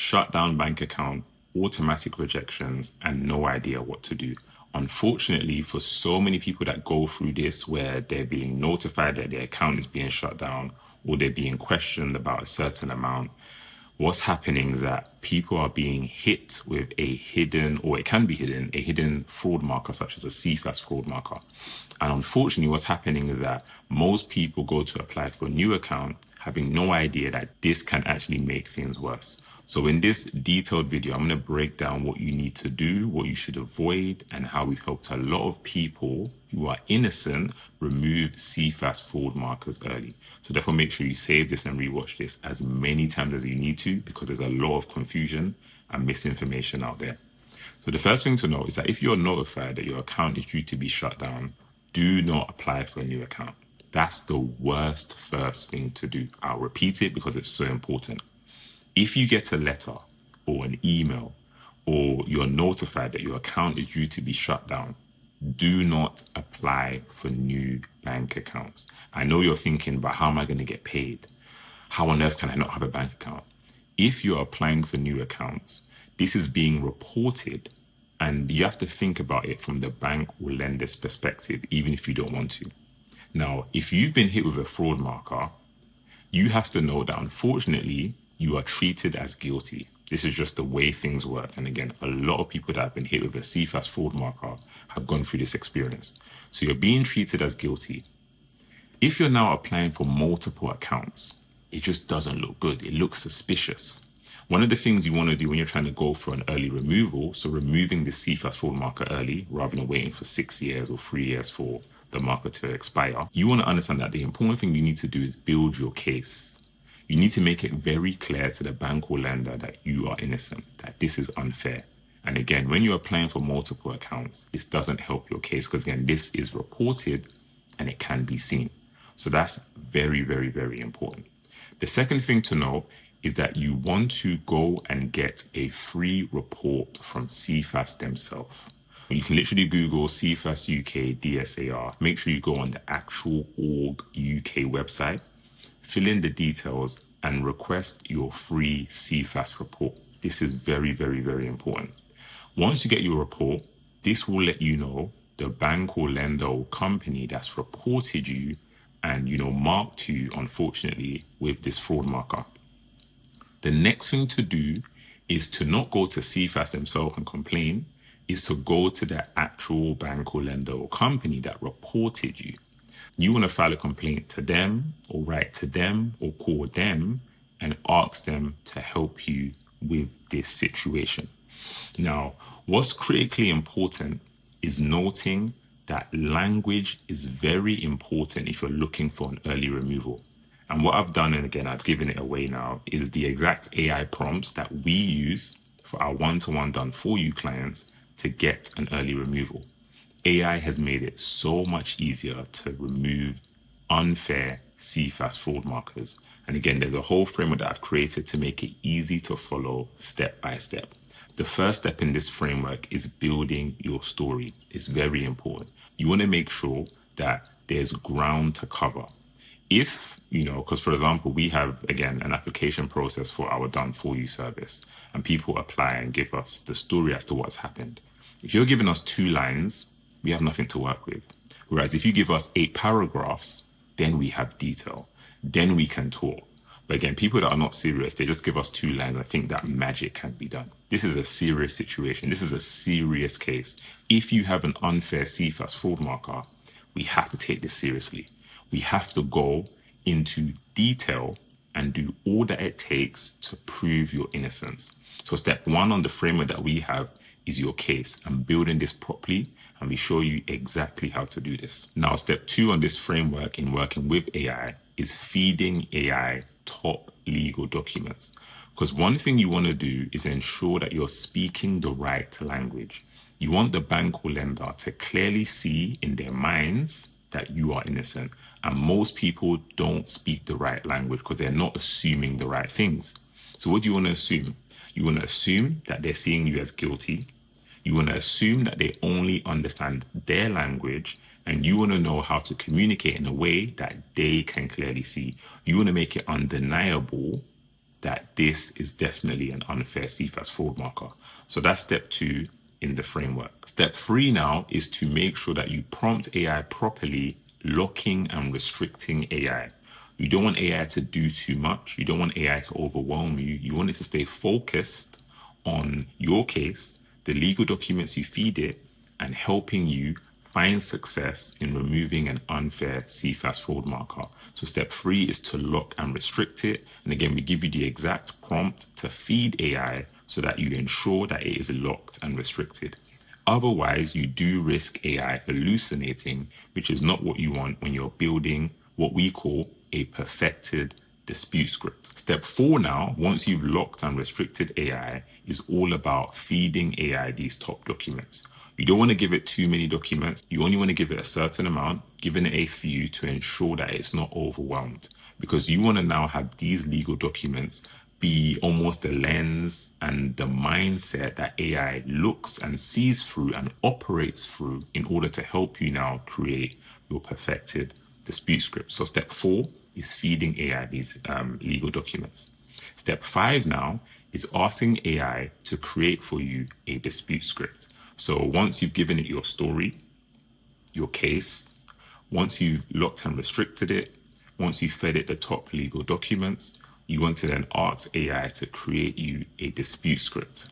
shut down bank account, automatic rejections, and no idea what to do. Unfortunately, for so many people that go through this where they're being notified that their account is being shut down or they're being questioned about a certain amount, what's happening is that people are being hit with a hidden, or it can be hidden, a hidden fraud marker such as a CIFAS fraud marker. And unfortunately, what's happening is that most people go to apply for a new account having no idea that this can actually make things worse. So in this detailed video, I'm going to break down what you need to do, what you should avoid, and how we've helped a lot of people who are innocent remove CIFAS fraud markers early. So therefore, make sure you save this and rewatch this as many times as you need to, because there's a lot of confusion and misinformation out there. So the first thing to know is that if you're notified that your account is due to be shut down, do not apply for a new account. That's the worst first thing to do. I'll repeat it because it's so important. If you get a letter or an email or you're notified that your account is due to be shut down, do not apply for new bank accounts. I know you're thinking, but how am I going to get paid? How on earth can I not have a bank account? If you're applying for new accounts, this is being reported, and you have to think about it from the bank or lender's perspective, even if you don't want to. Now, if you've been hit with a fraud marker, you have to know that unfortunately, you are treated as guilty. This is just the way things work. And again, a lot of people that have been hit with a CIFAS fraud marker have gone through this experience. So you're being treated as guilty. If you're now applying for multiple accounts, it just doesn't look good. It looks suspicious. One of the things you want to do when you're trying to go for an early removal, so removing the CIFAS fraud marker early rather than waiting for 6 years or 3 years for the marker to expire, you want to understand that the important thing you need to do is build your case. You need to make it very clear to the bank or lender that you are innocent, that this is unfair. And again, when you're applying for multiple accounts, this doesn't help your case because again, this is reported and it can be seen. So that's very, very, very important. The second thing to know is that you want to go and get a free report from CIFAS themselves. You can literally Google CIFAS UK DSAR. Make sure you go on the actual org UK website, fill in the details and request your free CIFAS report. This is very, very, very important. Once you get your report, this will let you know the bank or lender or company that's reported you and, marked you, unfortunately, with this fraud marker. The next thing to do is to not go to CIFAS themselves and complain, is to go to the actual bank or lender or company that reported you. You want to file a complaint to them or write to them or call them and ask them to help you with this situation. Now, what's critically important is noting that language is very important if you're looking for an early removal. And what I've done, and again, I've given it away now, is the exact AI prompts that we use for our one-to-one done for you clients to get an early removal. AI has made it so much easier to remove unfair CIFAS fraud markers. And again, there's a whole framework that I've created to make it easy to follow step by step. The first step in this framework is building your story. It's very important. You want to make sure that there's ground to cover. If, because for example, we have, again, an application process for our done for you service, and people apply and give us the story as to what's happened. If you're giving us 2 lines, we have nothing to work with. Whereas if you give us 8 paragraphs, then we have detail. Then we can talk. But again, people that are not serious, they just give us 2 lines. I think that magic can be done. This is a serious situation. This is a serious case. If you have an unfair CIFAS fraud marker, we have to take this seriously. We have to go into detail and do all that it takes to prove your innocence. So step 1 on the framework that we have is your case and building this properly, and we show you exactly how to do this. Now, step 2 on this framework in working with AI is feeding AI top legal documents. Because one thing you want to do is ensure that you're speaking the right language. You want the bank or lender to clearly see in their minds that you are innocent. And most people don't speak the right language because they're not assuming the right things. So what do you want to assume? You want to assume that they're seeing you as guilty. You want to assume that they only understand their language, and you want to know how to communicate in a way that they can clearly see. You want to make it undeniable that this is definitely an unfair CFAS fraud marker. So that's step 2 in the framework. Step 3 now is to make sure that you prompt AI properly, locking and restricting AI. You don't want AI to do too much. You don't want AI to overwhelm you. You want it to stay focused on your case, the legal documents you feed it, and helping you find success in removing an unfair CFAS fraud marker. So step 3 is to lock and restrict it. And again, we give you the exact prompt to feed AI so that you ensure that it is locked and restricted. Otherwise, you do risk AI hallucinating, which is not what you want when you're building what we call a perfected dispute script. Step 4 now, once you've locked and restricted AI, is all about feeding AI these top documents. You don't want to give it too many documents. You only want to give it a certain amount, giving it a few to ensure that it's not overwhelmed. Because you want to now have these legal documents be almost the lens and the mindset that AI looks and sees through and operates through in order to help you now create your perfected dispute script. So step 4 is feeding AI these legal documents. Step 5 now is asking AI to create for you a dispute script. So once you've given it your story, your case, once you've locked and restricted it, once you've fed it the top legal documents, you want to then ask AI to create you a dispute script.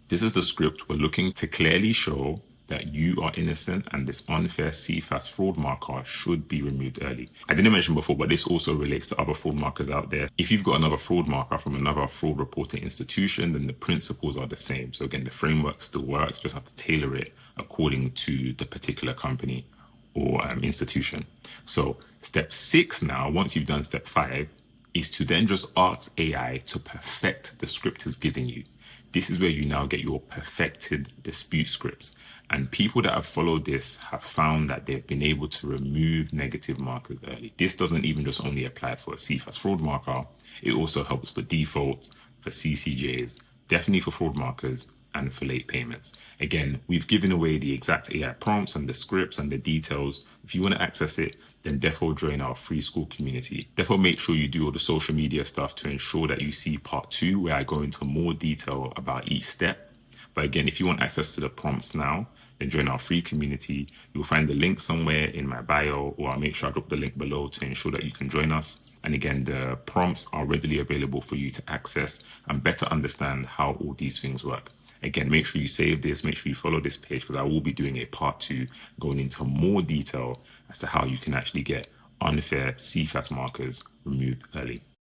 This is the script we're looking to clearly show that you are innocent and this unfair CFAS fraud marker should be removed early. I didn't mention before, but this also relates to other fraud markers out there. If you've got another fraud marker from another fraud reporting institution, then the principles are the same. So again, the framework still works, just have to tailor it according to the particular company or institution. So step 6 now, once you've done step 5, is to then just ask AI to perfect the script it's giving you. This is where you now get your perfected dispute scripts. And people that have followed this have found that they've been able to remove negative markers early. This doesn't even just only apply for a CFAS fraud marker. It also helps for defaults, for CCJs, definitely for fraud markers, and for late payments. Again, we've given away the exact AI prompts and the scripts and the details. If you want to access it, then defo join our free school community. Defo make sure you do all the social media stuff to ensure that you see part 2, where I go into more detail about each step. But again, if you want access to the prompts now, then join our free community. You'll find the link somewhere in my bio, or I'll make sure I drop the link below to ensure that you can join us. And again, the prompts are readily available for you to access and better understand how all these things work. Again, make sure you save this, make sure you follow this page, because I will be doing a part 2 going into more detail as to how you can actually get unfair CFAS markers removed early.